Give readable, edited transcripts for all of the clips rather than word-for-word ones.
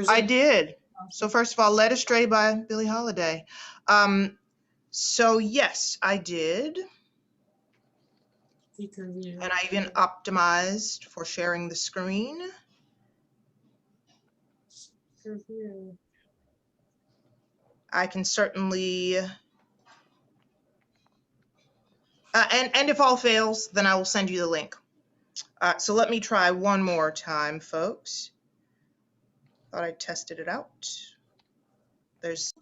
I did. So first of all, Led Astray by Billie Holiday. So yes, I did. And I even optimized for sharing the screen. I can certainly, and if all fails, then I will send you the link. So let me try one more time, folks. Thought I tested it out. There's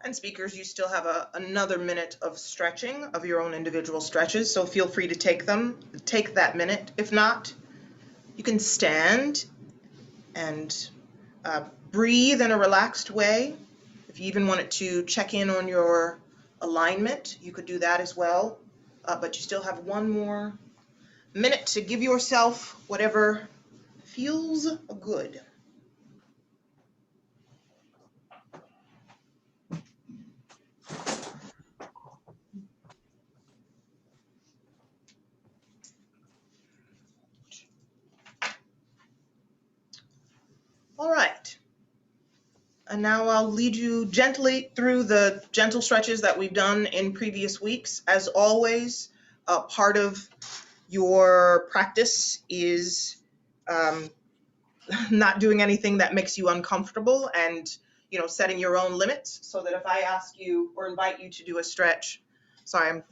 and speakers, you still have another minute of stretching of your own individual stretches, so feel free to take that minute. If not, you can stand and breathe in a relaxed way. If you even wanted to check in on your alignment, you could do that as well. But you still have one more minute to give yourself whatever feels good. All right. And now I'll lead you gently through the gentle stretches that we've done in previous weeks. As always, part of your practice is not doing anything that makes you uncomfortable and, setting your own limits, so that if I ask you or invite you to do a stretch, sorry, I'm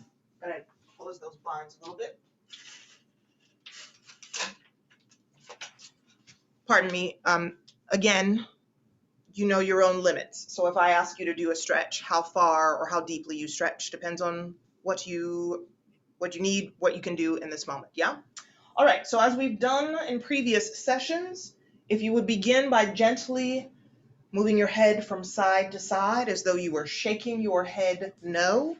going to close those blinds a little bit. Pardon me. Again, you know your own limits. So if I ask you to do a stretch, how far or how deeply you stretch depends on what you need, what you can do in this moment. Yeah? All right. So as we've done in previous sessions, if you would begin by gently moving your head from side to side as though you were shaking your head no.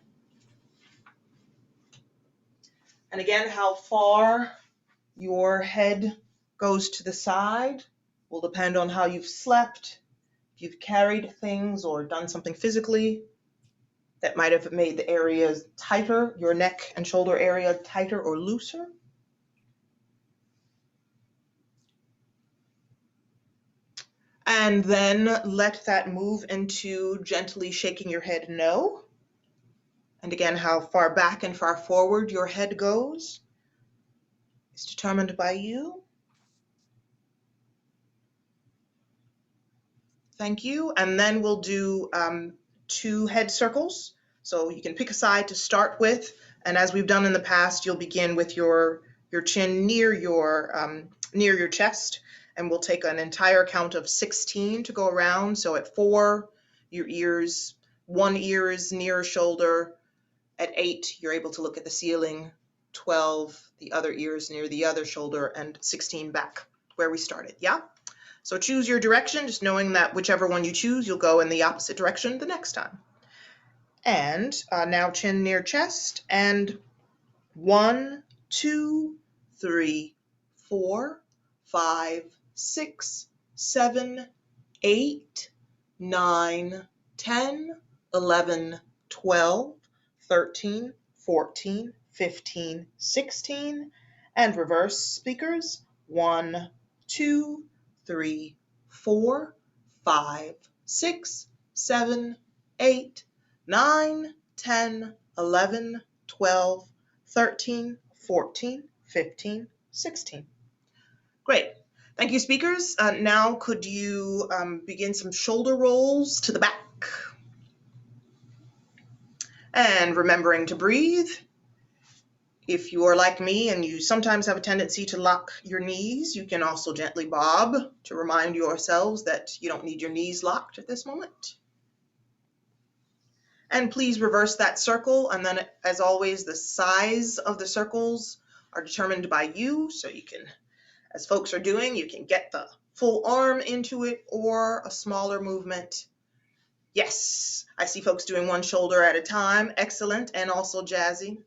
And again, how far your head goes to the side will depend on how you've slept, if you've carried things or done something physically that might have made the areas tighter, your neck and shoulder area tighter or looser. And then let that move into gently shaking your head no. And again, how far back and far forward your head goes is determined by you. Thank you. And then we'll do 2 head circles. So you can pick a side to start with. And as we've done in the past, you'll begin with your chin near your chest. And we'll take an entire count of 16 to go around. So at 4, one ear is near a shoulder. At 8, you're able to look at the ceiling. 12, the other ear is near the other shoulder, and 16 back where we started. Yeah? So choose your direction, just knowing that whichever one you choose, you'll go in the opposite direction the next time. And now chin near chest, and 1, 2, 3, 4, 5, 6, 7, 8, 9, 10, 11, 12, 13, 14, 15, 16, and reverse speakers, 1, 2, 3, 4, 5, 6, 7, 8, 9, 10, 11, 12, 13, 14, 15, 16. Great. Thank you, speakers. Now could you begin some shoulder rolls to the back? And remembering to breathe. If you are like me and you sometimes have a tendency to lock your knees, you can also gently bob to remind yourselves that you don't need your knees locked at this moment. And please reverse that circle. And then, as always, the size of the circles are determined by you. So you can, as folks are doing, you can get the full arm into it or a smaller movement. Yes, I see folks doing one shoulder at a time. Excellent. And also jazzy.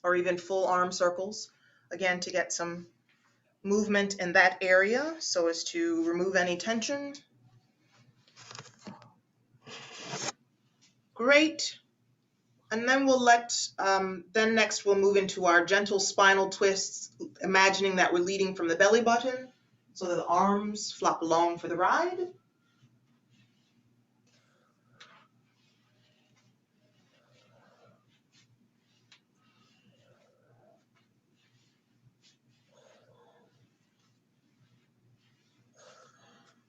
Or even full arm circles, again, to get some movement in that area so as to remove any tension. Great. And then we'll then next we'll move into our gentle spinal twists, imagining that we're leading from the belly button so that the arms flop along for the ride.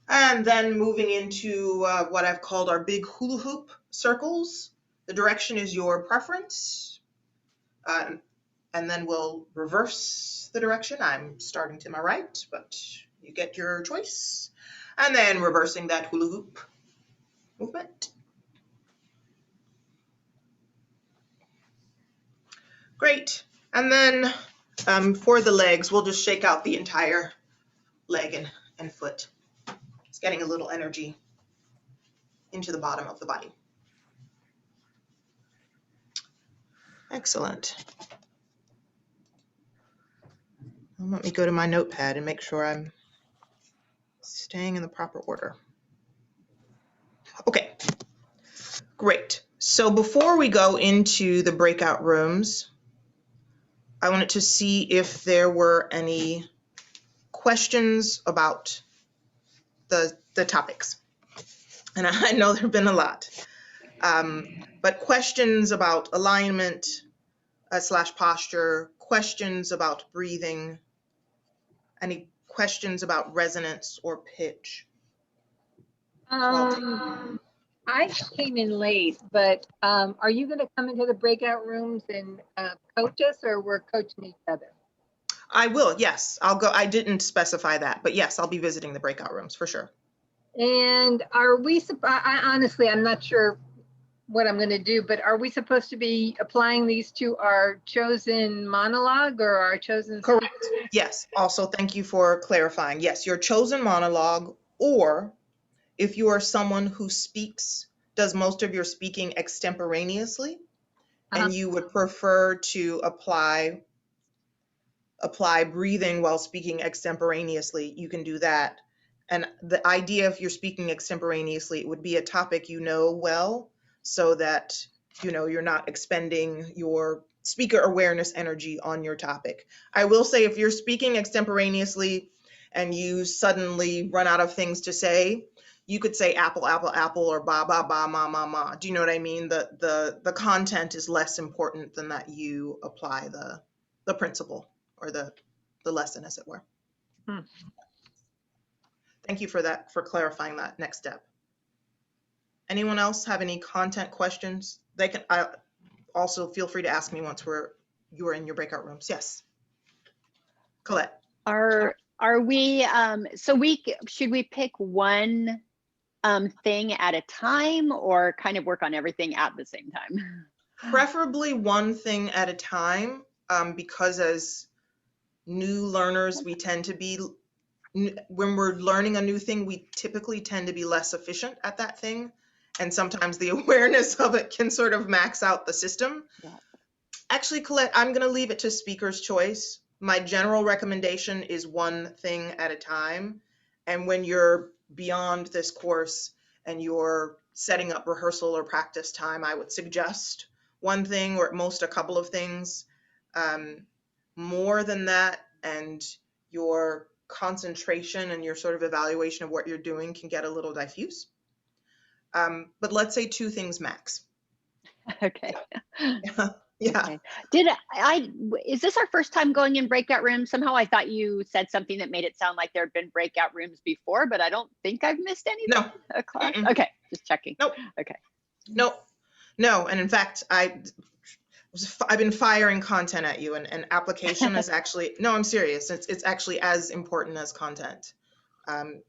And then moving into what I've called our big hula hoop circles. The direction is your preference. And then we'll reverse the direction. I'm starting to my right, but you get your choice. And then reversing that hula hoop movement. Great. And then for the legs, we'll just shake out the entire leg and foot. It's getting a little energy into the bottom of the body. Excellent. Let me go to my notepad and make sure I'm staying in the proper order. Okay, great. So before we go into the breakout rooms, I wanted to see if there were any questions about the topics. And I know there have been a lot. But questions about alignment / posture, questions about breathing, any questions about resonance or pitch? I came in late, but are you going to come into the breakout rooms and coach us, or we're coaching each other? I will, yes. I'll go. I didn't specify that, but yes, I'll be visiting the breakout rooms for sure. And are we, honestly, I'm not sure what I'm going to do, but are we supposed to be applying these to our chosen monologue or our chosen? Correct. Yes. Also, thank you for clarifying. Yes, your chosen monologue, or if you are someone who does most of your speaking extemporaneously, and you would prefer to apply breathing while speaking extemporaneously, you can do that. And the idea, if you're speaking extemporaneously, it would be a topic you know well, so that you're not expending your speaker awareness energy on your topic. I will say, if you're speaking extemporaneously and you suddenly run out of things to say, you could say apple, apple, apple, or ba, ba, ba, ma, ma, ma. Do you know what I mean? The content is less important than that you apply the principle or the lesson, as it were. Thank you for that, for clarifying that next step. Anyone else have any content questions? They can also feel free to ask me once you are in your breakout rooms. Yes, Colette. Are we should we pick one thing at a time, or kind of work on everything at the same time? Preferably one thing at a time, because as new learners, we tend to be, when we're learning a new thing, we typically tend to be less efficient at that thing. And sometimes the awareness of it can sort of max out the system. Yeah. Actually, Colette, I'm going to leave it to speaker's choice. My general recommendation is one thing at a time. And when you're beyond this course and you're setting up rehearsal or practice time, I would suggest one thing, or at most a couple of things. More than that, and your concentration and your sort of evaluation of what you're doing can get a little diffuse. But let's say 2 things max. Okay. Yeah. Okay. Is this our first time going in breakout rooms? Somehow I thought you said something that made it sound like there had been breakout rooms before, but I don't think I've missed anything. No. Class? Okay, just checking. Nope. Okay. Nope. No, and in fact, I've been firing content at you, and application is actually, no, I'm serious. It's actually as important as content. And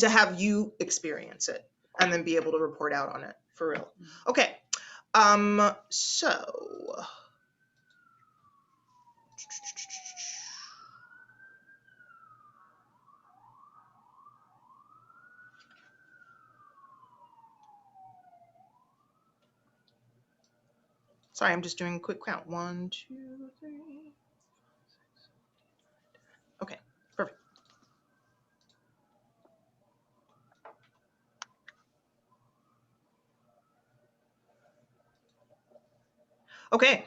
to have you experience it and then be able to report out on it, for real. Okay. So sorry, I'm just doing a quick count. 1, 2, 3. Okay. Okay,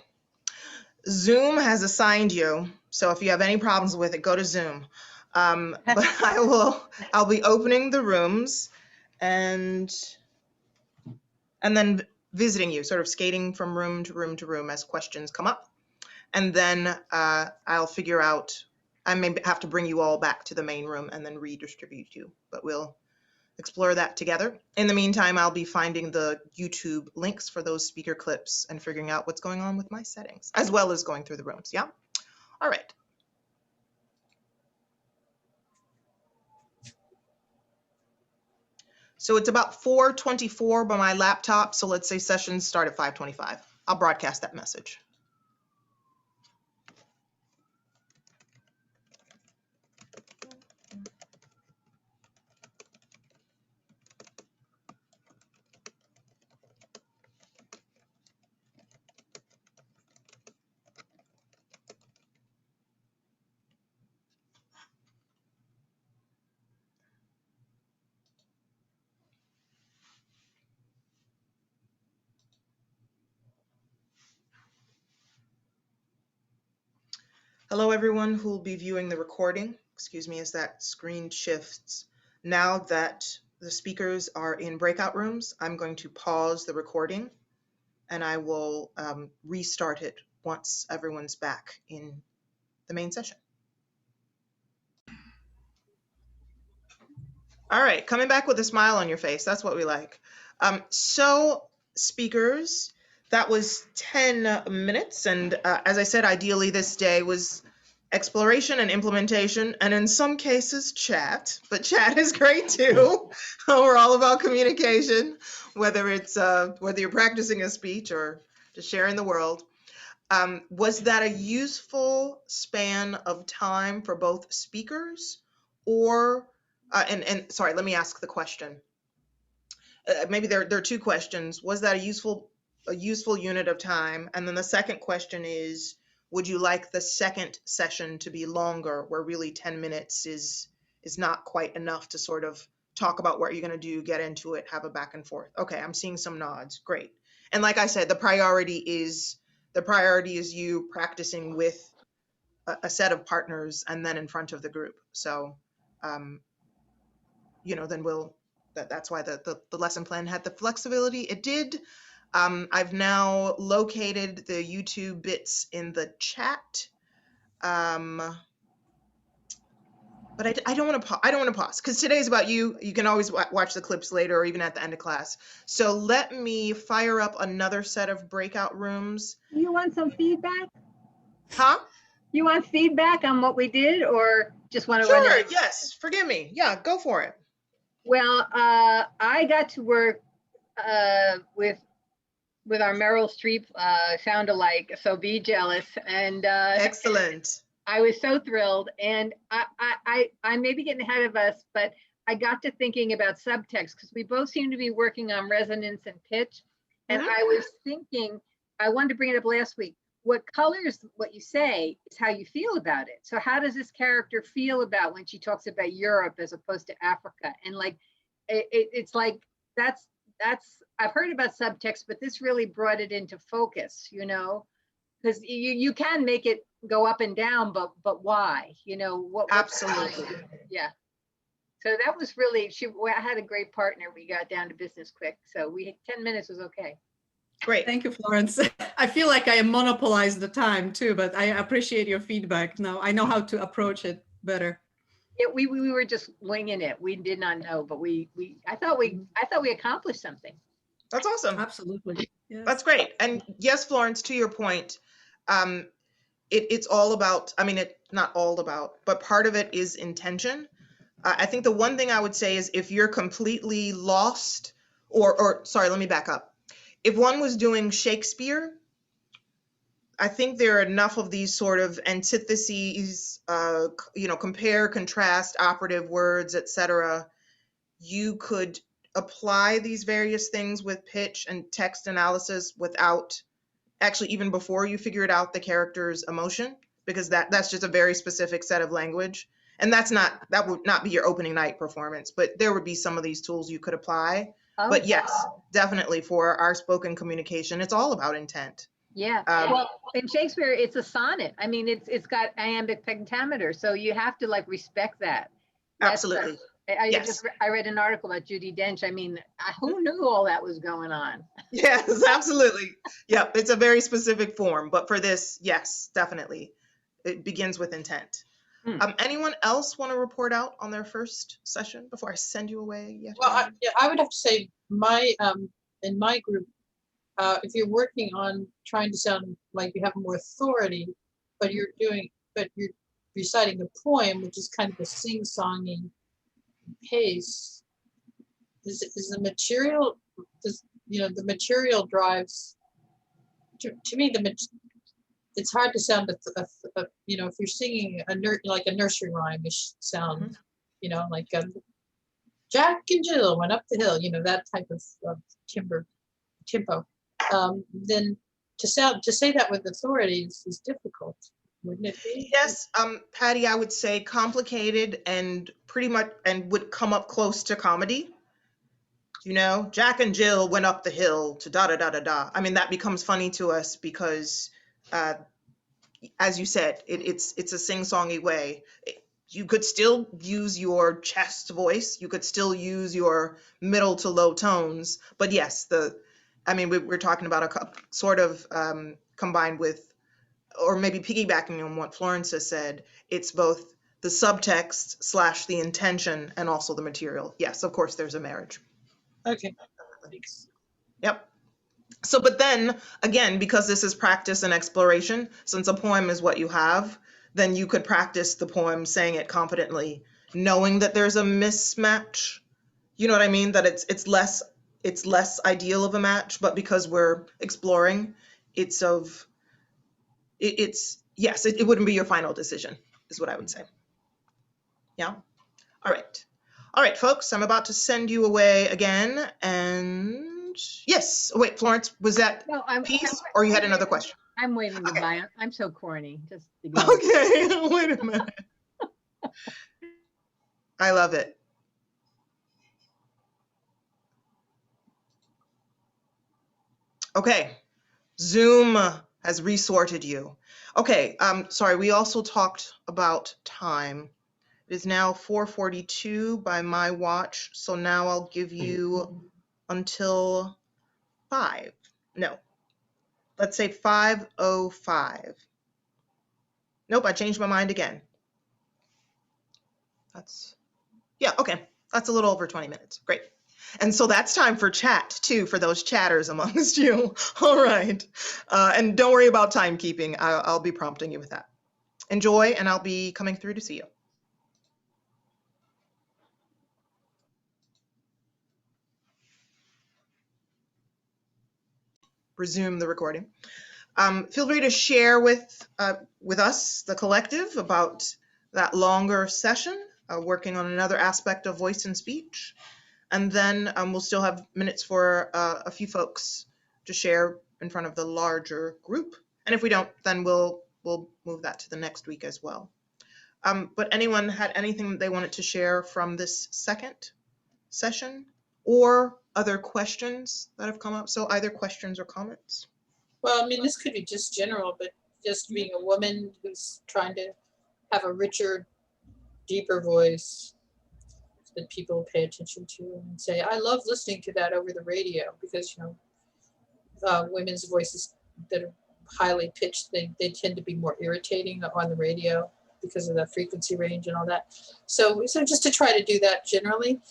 Zoom has assigned you, so if you have any problems with it, go to Zoom. But I'll be opening the rooms and then visiting you, sort of skating from room to room to room as questions come up. And then I'll figure out, I may have to bring you all back to the main room and then redistribute you, but we'll explore that together. In the meantime, I'll be finding the YouTube links for those speaker clips and figuring out what's going on with my settings, as well as going through the rooms, yeah? All right. So it's about 4:24 by my laptop, so let's say sessions start at 5:25. I'll broadcast that message. Hello, everyone who will be viewing the recording. Excuse me as that screen shifts. Now that the speakers are in breakout rooms, I'm going to pause the recording and I will restart it once everyone's back in the main session. All right, coming back with a smile on your face. That's what we like. So speakers, that was 10 minutes. And as I said, ideally this day was exploration and implementation, and in some cases chat, but chat is great too. We're all about communication, whether you're practicing a speech or just sharing the world. Was that a useful span of time for both speakers, or and sorry, let me ask the question. Maybe there are two questions. Was that a useful unit of time? And then the second question is, would you like the second session to be longer, where really 10 minutes is not quite enough to sort of talk about what you're going to do, get into it, have a back and forth? Okay, I'm seeing some nods. Great. And like I said, the priority is you practicing with a set of partners and then in front of the group. So, then that's why the lesson plan had the flexibility it did. I've now located the YouTube bits in the chat. But I don't want to pause because today's about you. You can always watch the clips later or even at the end of class. So let me fire up another set of breakout rooms. You want some feedback? Huh? You want feedback on what we did, or just want to Sure, run it? yes, forgive me. Yeah, go for it. Well, I got to work with our Meryl Streep sound alike, so be jealous. And Excellent. I was so thrilled. And I may be getting ahead of us, but I got to thinking about subtext because we both seem to be working on resonance and pitch. And I was thinking, I wanted to bring it up last week. What colors what you say is how you feel about it. So how does this character feel about when she talks about Europe as opposed to Africa? And like, it's like, that's, I've heard about subtext, but this really brought it into focus, because you can make it go up and down, but why? What? Absolutely. Yeah. So that was really, I had a great partner. We got down to business quick. So 10 minutes was okay. Great. Thank you, Florence. I feel like I monopolized the time too, but I appreciate your feedback. Now I know how to approach it better. Yeah, we were just winging it. We did not know, but I thought we accomplished something. That's awesome. Absolutely. Yes. That's great. And yes, Florence, to your point, it's all about, not all about, but part of it is intention. I think the one thing I would say is if you're completely lost, or sorry, let me back up. If one was doing Shakespeare, I think there are enough of these sort of antitheses, compare, contrast, operative words, etc. You could apply these various things with pitch and text analysis without actually, even before you figured out the character's emotion, because that's just a very specific set of language. And that would not be your opening night performance, but there would be some of these tools you could apply. Oh, but yes, definitely for our spoken communication, it's all about intent. Yeah, well, in Shakespeare, it's a sonnet. I mean, it's got iambic pentameter, so you have to like respect that. Absolutely. Yes. I read an article about Judi Dench. I mean, who knew all that was going on? Yes, absolutely. Yep, it's a very specific form, but for this, yes, definitely. It begins with intent. Anyone else want to report out on their first session before I send you away? Well, I would have to say in my group, if you're working on trying to sound like you have more authority, but you're reciting a poem, which is kind of a sing-songy pace, is the material, the material drives, to me, it's hard to sound, if you're singing like a nursery rhyme-ish sound, like Jack and Jill went up the hill, that type of tempo. Then to say that with authority is difficult, wouldn't it be? Yes, Patty, I would say complicated and pretty much, and would come up close to comedy. Jack and Jill went up the hill to da da da da da. I mean, that becomes funny to us because, as you said, it's a sing-songy way. You could still use your chest voice. You could still use your middle to low tones. But yes, we're talking about a sort of combined with, or maybe piggybacking on what Florence has said, it's both the subtext / the intention and also the material. Yes, of course, there's a marriage. Okay. Thanks. Yep. So, but then again, because this is practice and exploration, since a poem is what you have, then you could practice the poem saying it confidently, knowing that there's a mismatch. You know what I mean? That it's less ideal of a match, but because we're exploring, it wouldn't be your final decision, is what I would say. Yeah. All right, folks, I'm about to send you away again. And yes, wait, Florence, was that piece or you had another question? I'm waving goodbye. I'm so corny. Just okay, wait a minute. I love it. Okay, Zoom has resorted you. Okay, sorry, we also talked about time. It is now 4:42 by my watch, so now I'll give you until 5. No, let's say 5:05. Nope, I changed my mind again. Okay, that's a little over 20 minutes. Great. And so that's time for chat, too, for those chatters amongst you. All right. And don't worry about timekeeping. I'll be prompting you with that. Enjoy, and I'll be coming through to see you. Resume the recording. Feel free to share with us, the collective, about that longer session, working on another aspect of voice and speech. And then we'll still have minutes for a few folks to share in front of the larger group. And if we don't, then we'll move that to the next week as well. But anyone had anything that they wanted to share from this second session or other questions that have come up? So either questions or comments. Well, I mean, this could be just general, but just being a woman who's trying to have a richer, deeper voice that people pay attention to and say, I love listening to that over the radio, because, women's voices that are highly pitched, they tend to be more irritating on the radio because of the frequency range and all that. So just to try to do that generally,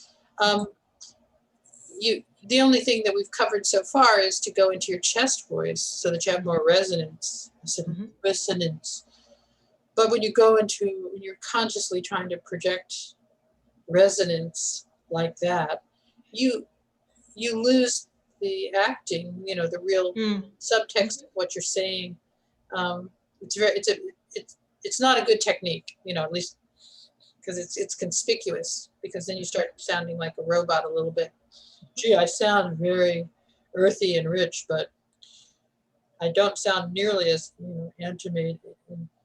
the only thing that we've covered so far is to go into your chest voice so that you have more resonance. But when you're consciously trying to project resonance like that, you lose the acting, the real subtext of what you're saying. It's not a good technique, at least because it's conspicuous, because then you start sounding like a robot a little bit. Gee, I sound very earthy and rich, but I don't sound nearly as animated.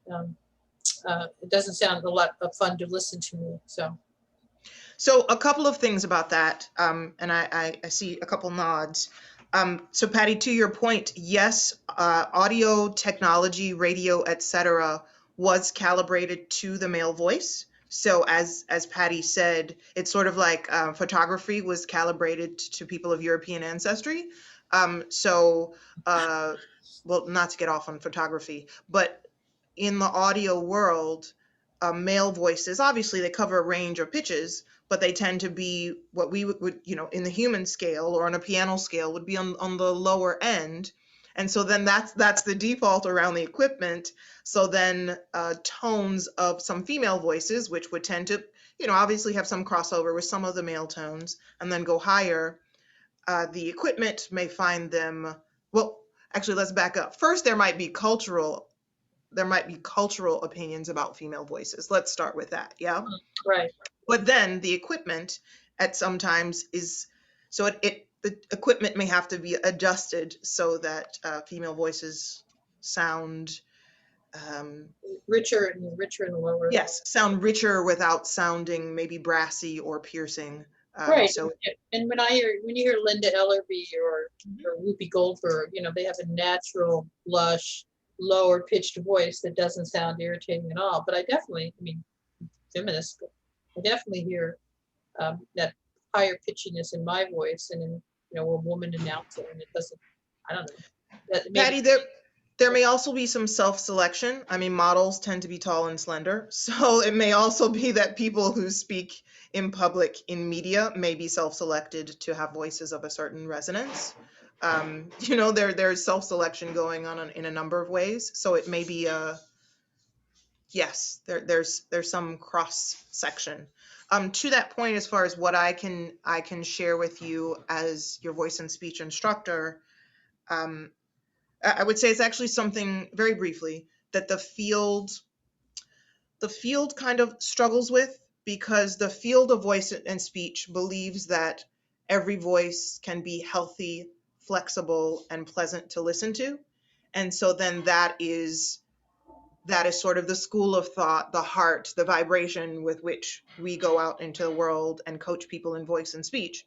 It doesn't sound a lot of fun to listen to me. So a couple of things about that, and I see a couple nods. So Patty, to your point, yes, audio technology, radio, etc., was calibrated to the male voice. So as Patty said, it's sort of like photography was calibrated to people of European ancestry. So, well, not to get off on photography, but in the audio world, male voices, obviously they cover a range of pitches, but they tend to be what we would, in the human scale or on a piano scale would be on the lower end. And so then that's the default around the equipment. So then tones of some female voices, which would tend to, obviously have some crossover with some of the male tones and then go higher, the equipment may find them, well, actually, let's back up. First, there might be cultural opinions about female voices. Let's start with that, yeah? Right. But then the equipment at sometimes is, so the equipment may have to be adjusted so that female voices sound, Richer and the lower. yes, sound richer without sounding maybe brassy or piercing. Right. So And when you hear Linda Ellerby or Whoopi Goldberg, they have a natural, lush, lower pitched voice that doesn't sound irritating at all. But I mean, feminist, I definitely hear that higher pitchiness in my voice and in, a woman announcer, and it doesn't, I don't know. That maybe, Patty, there may also be some self-selection. I mean, models tend to be tall and slender. So it may also be that people who speak in public in media may be self-selected to have voices of a certain resonance. There's self-selection going on in a number of ways. So it may be yes, there's some cross section. To that point, as far as what I can share with you as your voice and speech instructor, I would say it's actually something, very briefly, that the field kind of struggles with, because the field of voice and speech believes that every voice can be healthy, flexible, and pleasant to listen to. And so then that is sort of the school of thought, the heart, the vibration with which we go out into the world and coach people in voice and speech.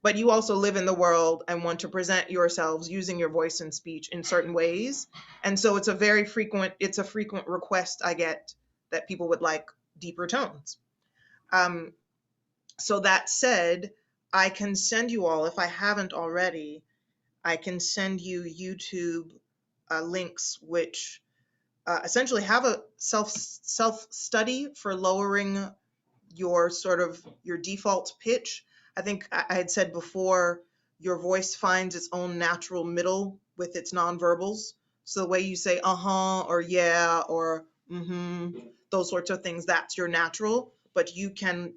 But you also live in the world and want to present yourselves using your voice and speech in certain ways. And so it's a frequent request I get, that people would like deeper tones. So that said, I can send you all, if I haven't already, I can send you YouTube links which essentially have a self-study for lowering your default pitch. I think I had said before, your voice finds its own natural middle with its nonverbals. So the way you say uh-huh or yeah or mm-hmm, those sorts of things, that's your natural, but you can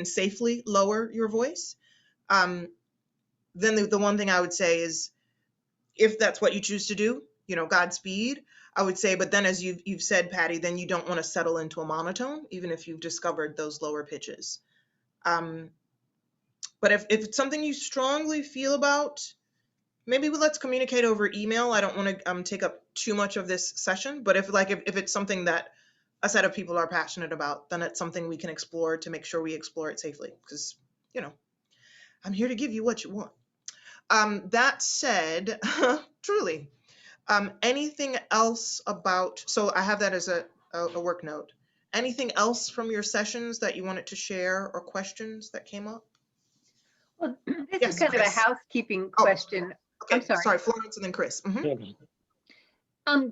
safely lower your voice. Then the one thing I would say is, if that's what you choose to do, Godspeed. I would say, but then as you've said, Patty, then you don't want to settle into a monotone, even if you've discovered those lower pitches. But if it's something you strongly feel about, maybe let's communicate over email. I don't want to take up too much of this session, but if it's something that a set of people are passionate about, then it's something we can explore to make sure we explore it safely, because, I'm here to give you what you want. That said, truly, anything else so I have that as a work note. Anything else from your sessions that you wanted to share, or questions that came up? Well, this Yes, is kind of a Chris. housekeeping question. Okay, I'm sorry. Florence and then Chris. Mhm.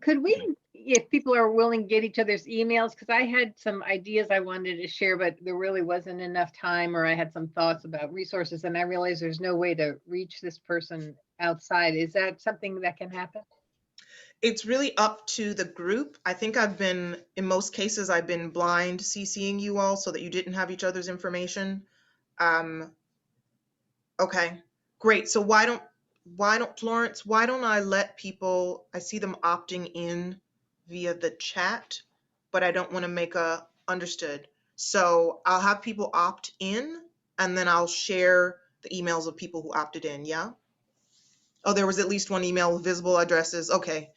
Could we, if people are willing, get each other's emails? Because I had some ideas I wanted to share, but there really wasn't enough time, or I had some thoughts about resources, and I realized there's no way to reach this person outside. Is that something that can happen? It's really up to the group. I think in most cases, I've been blind CCing you all so that you didn't have each other's information. Okay, great. So why don't Florence, why don't I let people, I see them opting in via the chat, but I don't want to make understood. So I'll have people opt in, and then I'll share the emails of people who opted in, yeah? Oh, there was at least one email with visible addresses. Okay,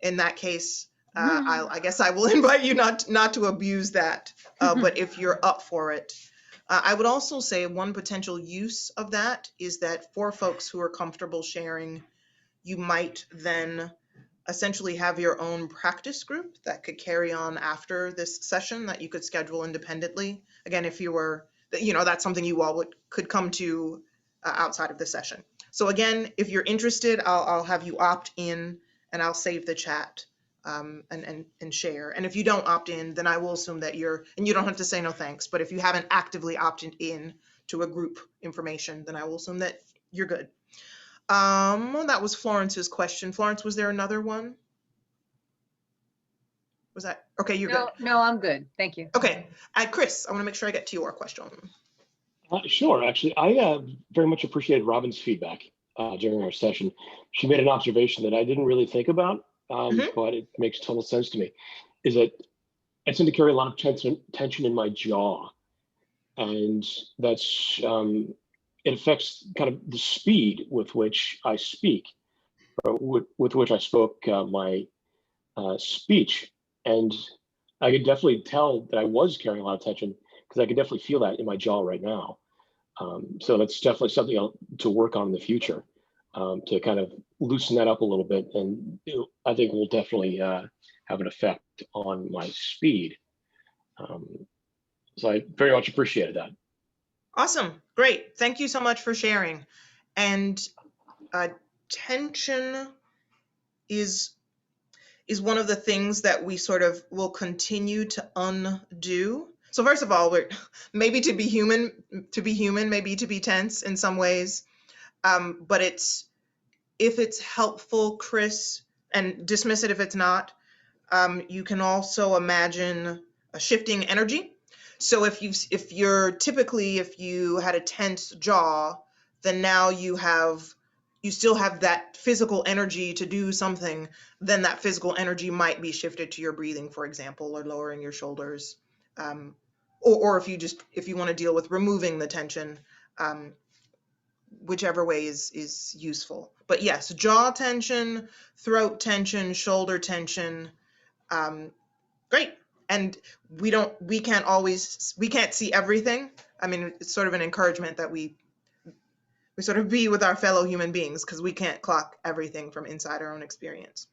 in that case, I guess I will invite you not to abuse that, but if you're up for it. I would also say one potential use of that is that for folks who are comfortable sharing, you might then essentially have your own practice group that could carry on after this session that you could schedule independently. Again, if you were, that's something you all could come to outside of the session. So again, if you're interested, I'll have you opt in and I'll save the chat and share. And if you don't opt in, then I will assume that and you don't have to say no thanks, but if you haven't actively opted in to a group information, then I will assume that you're good. That was Florence's question. Florence, was there another one? Was that, okay, you're good. No, I'm good. Thank you. Okay, Chris, I want to make sure I get to your question. Sure, actually, I very much appreciated Robin's feedback during our session. She made an observation that I didn't really think about, but it makes total sense to me, is that I tend to carry a lot of tension in my jaw. And that's, it affects kind of the speed with which I speak, or with which I spoke my speech. And I could definitely tell that I was carrying a lot of tension because I could definitely feel that in my jaw right now. So that's definitely something to work on in the future, to kind of loosen that up a little bit. And I think will definitely have an effect on my speed. So I very much appreciated that. Awesome, great. Thank you so much for sharing. And tension is one of the things that we sort of will continue to undo. So first of all, maybe to be human, maybe to be tense in some ways. But if it's helpful, Chris, and dismiss it if it's not, you can also imagine a shifting energy. So if you had a tense jaw, then now you still have that physical energy to do something, then that physical energy might be shifted to your breathing, for example, or lowering your shoulders. Or if you want to deal with removing the tension, whichever way is useful. But yes, jaw tension, throat tension, shoulder tension, great. And we can't see everything. I mean, it's sort of an encouragement that we sort of be with our fellow human beings because we can't clock everything from inside our own experience.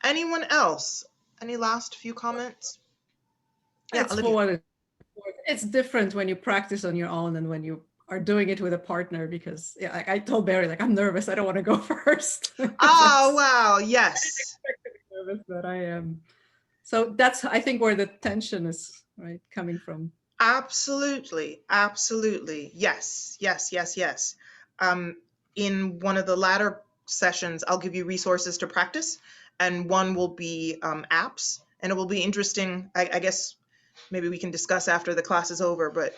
Anyone else? Any last few comments? Yeah, Olivia. It's different when you practice on your own and when you are doing it with a partner, because like I told Barry, like, I'm nervous. I don't want to go first. Oh, wow. Yes. Nervous that I am. So that's, I think, where the tension is coming from. Absolutely. Absolutely. Yes. In one of the latter sessions, I'll give you resources to practice, and one will be apps, and it will be interesting. I guess maybe we can discuss after the class is over, but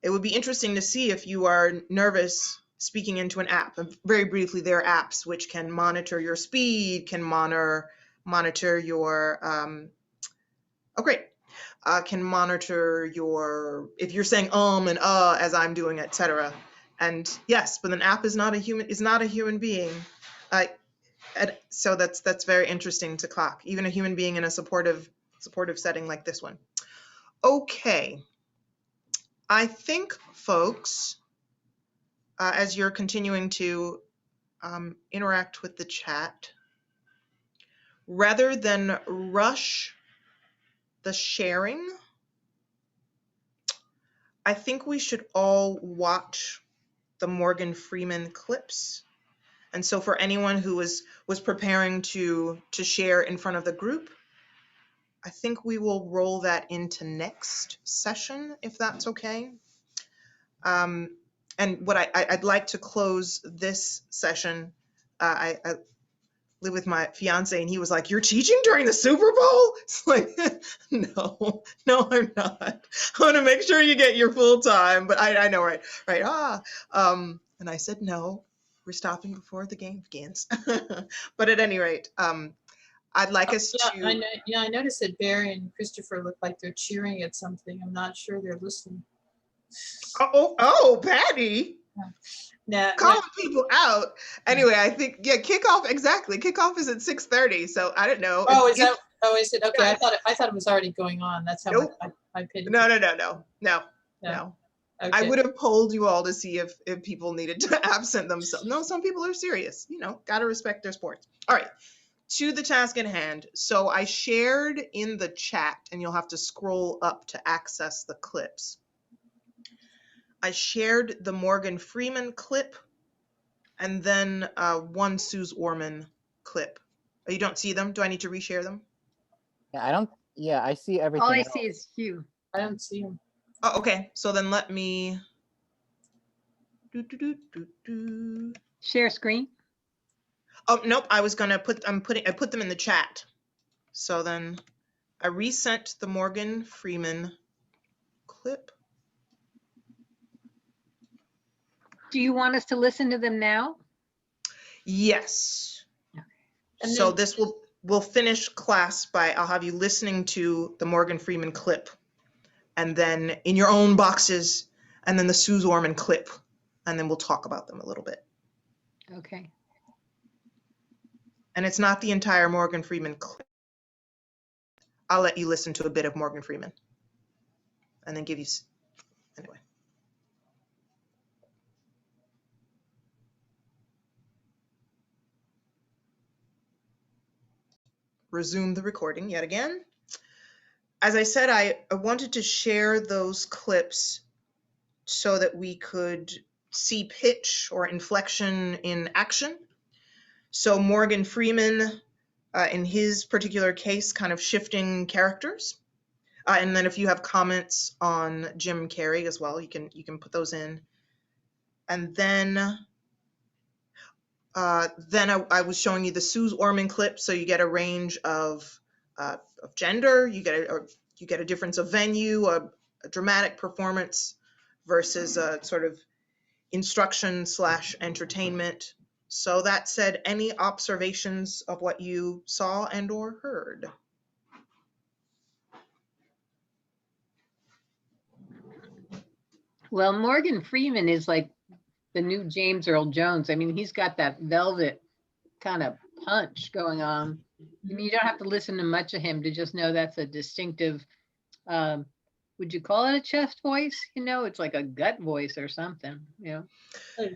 it would be interesting to see if you are nervous speaking into an app. Very briefly, there are apps which can monitor your speed, can monitor your, can monitor if you're saying and as I'm doing, etc. And yes, but an app is not a human being. So that's very interesting to clock, even a human being in a supportive setting like this one. Okay. I think, folks, as you're continuing to interact with the chat, rather than rush the sharing, I think we should all watch the Morgan Freeman clips. And so for anyone who was preparing to share in front of the group, I think we will roll that into next session, if that's okay. And what I'd like to close this session, I live with my fiance, and he was like, "You're teaching during the Super Bowl?" It's like, no, I'm not. I want to make sure you get your full time, but I know, right. And I said, no, we're stopping before the game begins. But at any rate, I'd like us to. I noticed that Barry and Christopher look like they're cheering at something. I'm not sure they're listening. Oh, Patty. Yeah. Calling people out. Anyway, I think, kickoff, exactly. Kickoff is at 6:30, so I don't know. Oh, is it? Okay, I thought it was already going on. That's how Nope. I paid. No. I Okay. would have polled you all to see if people needed to absent themselves. No, some people are serious. Got to respect their sports. All right, to the task at hand. So I shared in the chat, and you'll have to scroll up to access the clips. I shared the Morgan Freeman clip, and then one Suze Orman clip. Oh, you don't see them? Do I need to reshare them? Yeah, I don't. Yeah, I see everything. All I else. see is Hugh. I don't see him. Oh, okay. So then let me. Share screen. Oh, nope. I was gonna I put them in the chat. So then I resent the Morgan Freeman clip. Do you want us to listen to them now? Yes. And So then- this we'll finish class by, I'll have you listening to the Morgan Freeman clip, and then in your own boxes, and then the Suze Orman clip, and then we'll talk about them a little bit. Okay. And it's not the entire Morgan Freeman clip. I'll let you listen to a bit of Morgan Freeman, and then give you, anyway. Resume the recording yet again. As I said, I wanted to share those clips so that we could see pitch or inflection in action. So Morgan Freeman, in his particular case, kind of shifting characters. And then if you have comments on Jim Carrey as well, you can put those in. And then I was showing you the Suze Orman clip, so you get a range of gender, you get a difference of venue, a dramatic performance versus a sort of instruction/entertainment. So that said, any observations of what you saw and or heard? Well, Morgan Freeman is like the new James Earl Jones. I mean, he's got that velvet kind of punch going on. I mean, you don't have to listen to much of him to just know that's a distinctive, would you call it a chest voice? It's like a gut voice or something,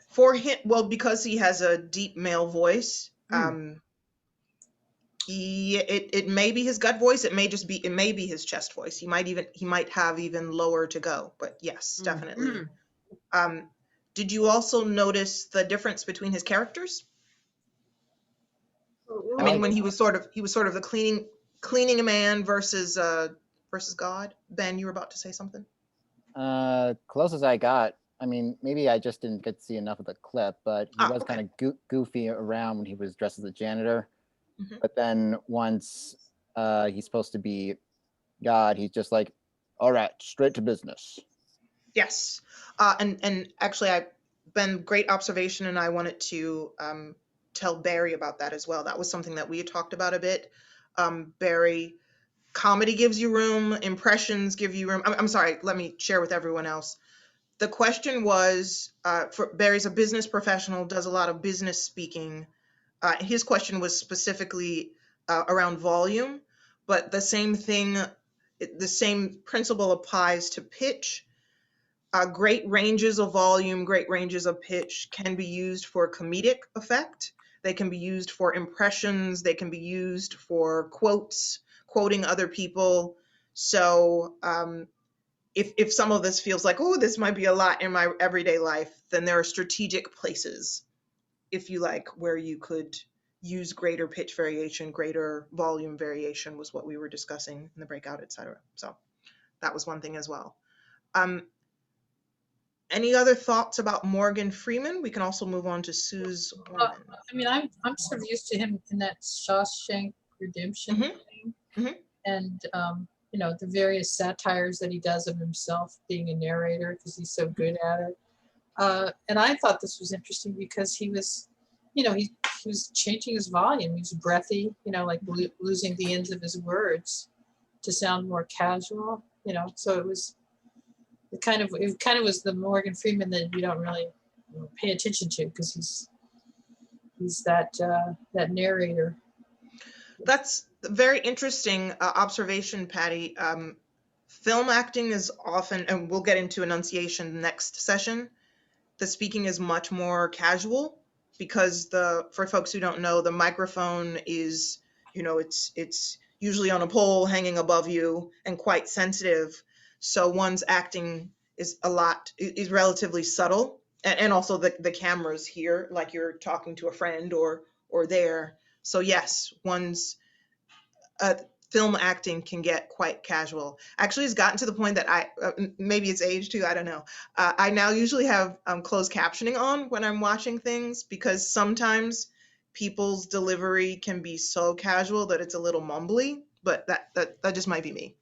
For him, well, because he has a deep male voice, it may be his gut voice. It may be his chest voice. He might have even lower to go, but yes, definitely. Did you also notice the difference between his characters? I mean, when he was sort of the cleaning a man versus God. Ben, you were about to say something? Close as I got. I mean, maybe I just didn't get to see enough of the clip, but he was okay. kind of goofy around when he was dressed as a janitor. Mhm. But then once he's supposed to be God, he's just like, all right, straight to business. Yes. And actually, Ben, great observation, and I wanted to tell Barry about that as well. That was something that we had talked about a bit. Barry, comedy gives you room, impressions give you room. I'm sorry, let me share with everyone else. The question was, for Barry's a business professional, does a lot of business speaking. His question was specifically around volume, but the same principle applies to pitch. Great ranges of volume, great ranges of pitch can be used for comedic effect. They can be used for impressions. They can be used for quoting other people. So if some of this feels like, oh, this might be a lot in my everyday life, then there are strategic places, if you like, where you could use greater pitch variation, greater volume variation was what we were discussing in the breakout, etc. So that was one thing as well. Any other thoughts about Morgan Freeman? We can also move on to Suze Orman. I mean, I'm sort of used to him in that Shawshank Redemption thing, and the various satires that he does of himself being a narrator because he's so good at it. And I thought this was interesting because he was, he was changing his volume. He was breathy, like losing the ends of his words to sound more casual. So it kind of was the Morgan Freeman that you don't really pay attention to because he's that narrator. That's a very interesting observation, Patty. film acting is often, and we'll get into enunciation next session, the speaking is much more casual because for folks who don't know, the microphone is, it's usually on a pole hanging above you and quite sensitive. So one's acting is relatively subtle. And also the cameras here, like you're talking to a friend or there. So yes, one's film acting can get quite casual. Actually, it's gotten to the point that maybe it's age too, I don't know. I now usually have closed captioning on when I'm watching things because sometimes people's delivery can be so casual that it's a little mumbly, but that just might be me.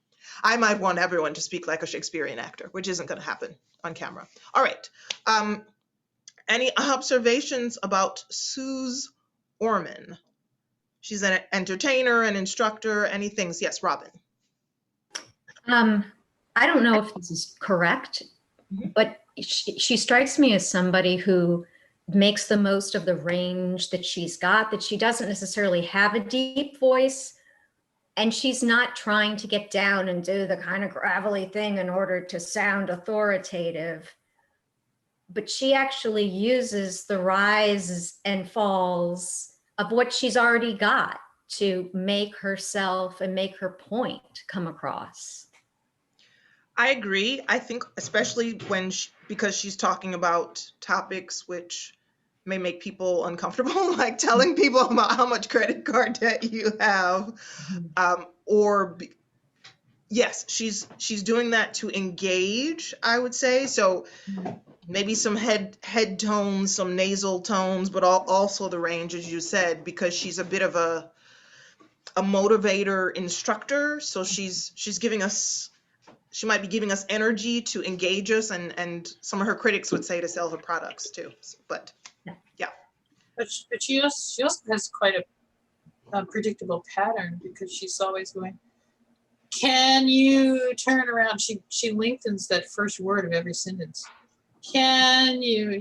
I might want everyone to speak like a Shakespearean actor, which isn't going to happen on camera. All right. Any observations about Suze Orman? She's an entertainer, an instructor, any things? Yes, Robin. I don't know if this is correct, but she strikes me as somebody who makes the most of the range that she's got, that she doesn't necessarily have a deep voice, and she's not trying to get down and do the kind of gravelly thing in order to sound authoritative, but she actually uses the rises and falls of what she's already got to make herself and make her point come across. I agree. I think especially because she's talking about topics which may make people uncomfortable, like telling people about how much credit card debt you have, yes, she's doing that to engage, I would say. So maybe some head tones, some nasal tones, but also the range, as you said, because she's a bit of a motivator instructor. So she's giving us, she might be giving us energy to engage us, and some of her critics would say to sell her products too. But yeah. But she also has quite a predictable pattern because she's always going, can you turn around? She lengthens that first word of every sentence. Can you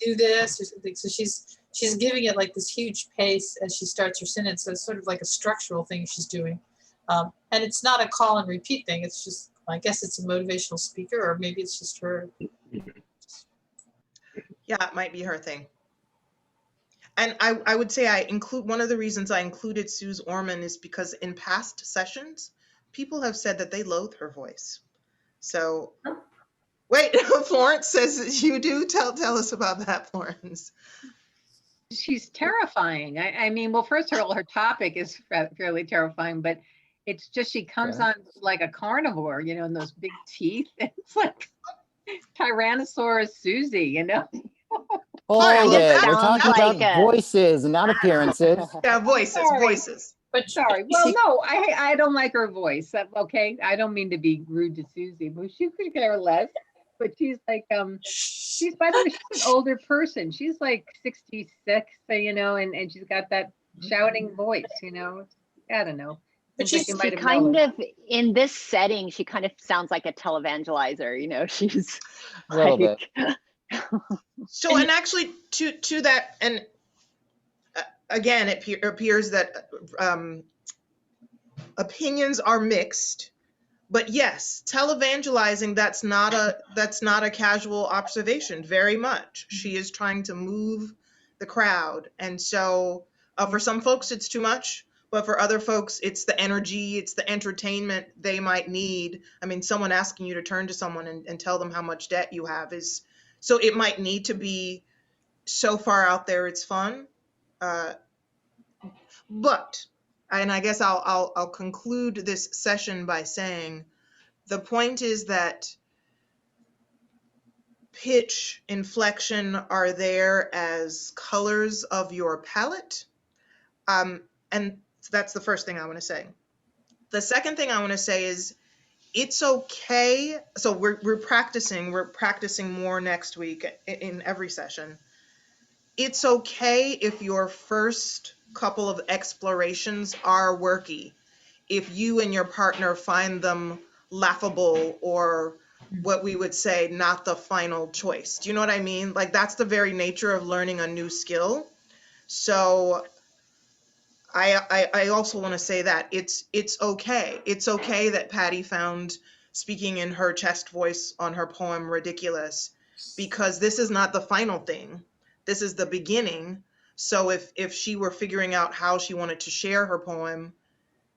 do this or something? So she's giving it like this huge pace as she starts her sentence. So it's sort of like a structural thing she's doing. And it's not a call and repeat thing. It's just, I guess it's a motivational speaker, or maybe it's just her. Yeah, it might be her thing. And I would say one of the reasons I included Suze Orman is because in past sessions, people have said that they loathe her voice. So, wait, Florence says you do. Tell us about that, Florence. She's terrifying. I mean, well, first of all, her topic is fairly terrifying, but it's just she comes on like a carnivore, and those big teeth. It's like Tyrannosaurus Susie, Hold it. We're sounds talking like about voices and not appearances. Yeah, voices. But Sorry. Well, no, I don't like her voice. Okay, I don't mean to be rude to Susie, but she could care less. But she's like, she's, by the way, she's an older person. She's like 66, and she's got that shouting voice, I don't know. But Seems she like you might have kind known. of, in this setting, she kind of sounds like a televangelizer, she's A little like, bit. So, and actually to that, and again, it appears that opinions are mixed, but yes, televangelizing, that's not a casual observation, very much. She is trying to move the crowd. And so for some folks, it's too much. But for other folks, it's the energy, it's the entertainment they might need. I mean, someone asking you to turn to someone and tell them how much debt you have is, so it might need to be so far out there it's fun. But, and I guess I'll conclude this session by saying the point is that pitch, inflection are there as colors of your palette. And that's the first thing I want to say. The second thing I want to say is it's okay. So we're practicing more next week in every session. It's okay if your first couple of explorations are worky. If you and your partner find them laughable, or what we would say, not the final choice. Do you know what I mean? Like, that's the very nature of learning a new skill. So I also want to say that it's okay. It's okay that Patty found speaking in her chest voice on her poem Ridiculous, because this is not the final thing. This is the beginning. So if she were figuring out how she wanted to share her poem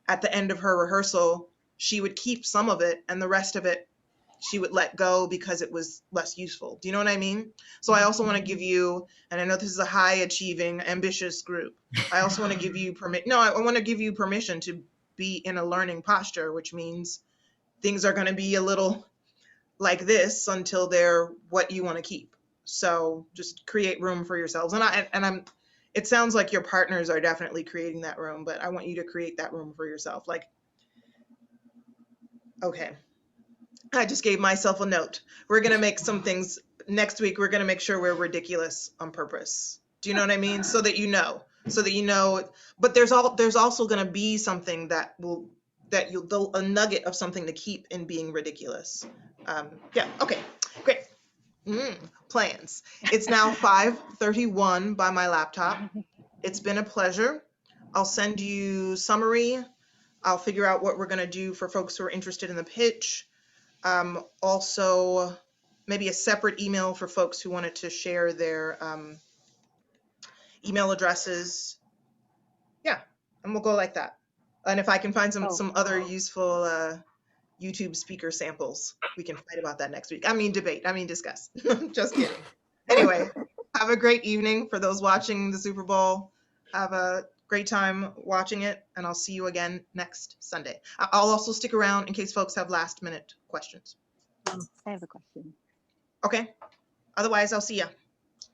at the end of her rehearsal, she would keep some of it and the rest of it she would let go because it was less useful. Do you know what I mean? So I also want to give you, and I know this is a high achieving, ambitious group. I also want to give you I want to give you permission to be in a learning posture, which means things are going to be a little like this until they're what you want to keep. So just create room for yourselves. It sounds like your partners are definitely creating that room, but I want you to create that room for yourself. Like, okay, I just gave myself a note. We're going to make some things next week. We're going to make sure we're ridiculous on purpose. Do you know what I mean? So that you know, but there's also going to be something a nugget of something to keep in being ridiculous. Yeah. Okay, great. Plans. It's now 5:31 by my laptop. It's been a pleasure. I'll send you summary. I'll figure out what we're going to do for folks who are interested in the pitch. Also, maybe a separate email for folks who wanted to share their email addresses. Yeah, and we'll go like that. And if I can find some other useful YouTube speaker samples, we can fight about that next week. Discuss. Just kidding. Anyway, have a great evening for those watching the Super Bowl. Have a great time watching it, and I'll see you again next Sunday. I'll also stick around in case folks have last minute questions. I have a question. Okay. Otherwise, I'll see ya.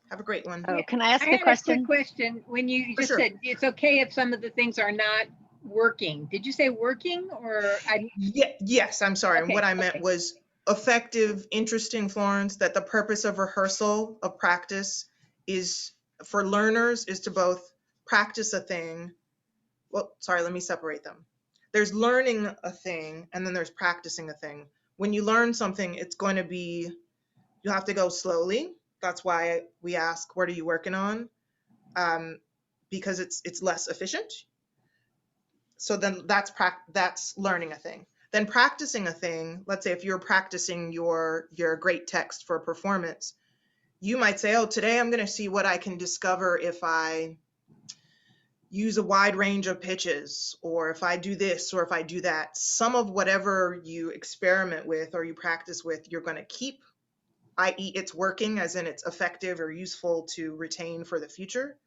Have a great one. Oh, can I ask I a had question? a quick question. When you just sure. said it's okay if some of the things are not working, did you say working or Yes, I'm sorry. Okay, What I meant was effective, interesting, Florence, that the purpose of rehearsal, of practice, is for learners is to both practice a thing. Well, sorry, let me separate them. There's learning a thing and then there's practicing a thing. When you learn something, it's going to be, you have to go slowly. That's why we ask, what are you working on? Because it's less efficient. So then that's learning a thing. Then practicing a thing, let's say if you're practicing your great text for a performance, you might say, oh, today I'm going to see what I can discover if I use a wide range of pitches, or if I do this, or if I do that. Some of whatever you experiment with or you practice with, you're going to keep, i.e. it's working, as in it's effective or useful to retain for the future.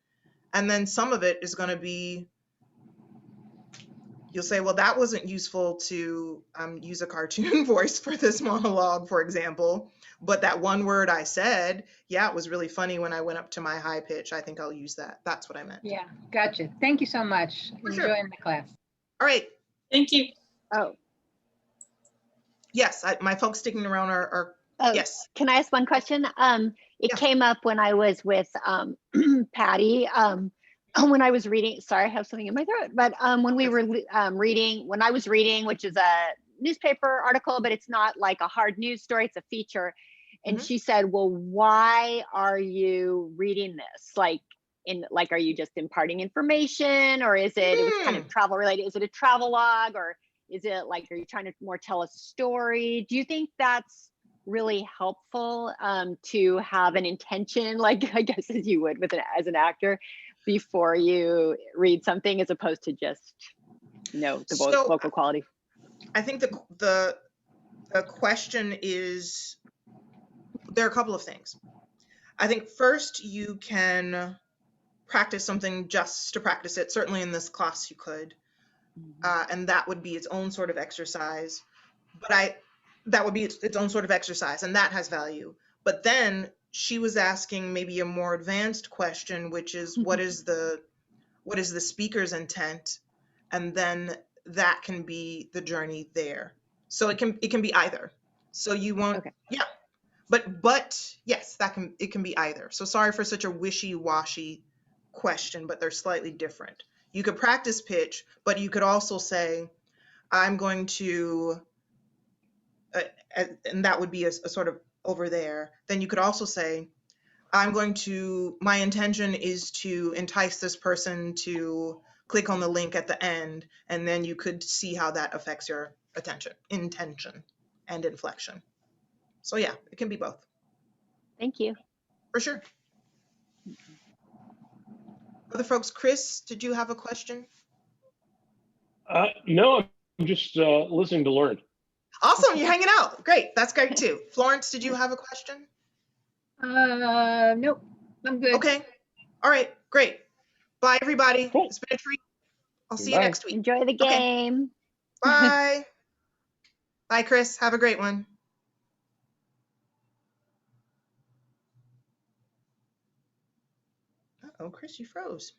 And then some of it is going to be, you'll say, well, that wasn't useful to use a cartoon voice for this monologue, for example. But that one word I said, yeah, it was really funny when I went up to my high pitch. I think I'll use that. That's what I meant. Yeah, gotcha. Thank you so much. For sure. Enjoying the class. All right. Thank you. Oh, Yes, my folks sticking around are oh, yes. can I ask one question? It Yeah. came up when I was with Patty. When I was reading, sorry, I have something in my throat, but when we were when I was reading, which is a newspaper article, but it's not like a hard news story, it's a feature. And she said, well, why are you reading this? Like, are you just imparting information, or is it was kind of travel related? Is it a travel log, or is it like, are you trying to more tell a story? Do you think that's really helpful to have an intention, like I guess as you would as an actor, before you read something, as opposed to just the vocal quality? I think the question is, there are a couple of things. I think first, you can practice something just to practice it. Certainly in this class you could, and that would be its own sort of exercise. But that would be its own sort of exercise, and that has value. But then she was asking maybe a more advanced question, which is what is the speaker's intent, and then that can be the journey there. So it can be either. So you won't, Okay. Yeah, but yes, it can be either. So sorry for such a wishy-washy question, but they're slightly different. You could practice pitch, but you could also say, I'm going to, and that would be a sort of over there. Then you could also say, my intention is to entice this person to click on the link at the end, and then you could see how that affects your intention. and inflection. So yeah, it can be both, Thank you. for sure. Other folks, Chris, did you have a question? No, I'm just listening to learn. Awesome, you're hanging out. Great, that's great too. Florence, did you have a question? Nope, I'm good. Okay, all right, great. Bye, everybody. Cool. It's been a treat. I'll see you Bye. next week. Enjoy the Okay. game. Bye. Bye, Chris. Have a great one. Uh-oh, Chris, you froze.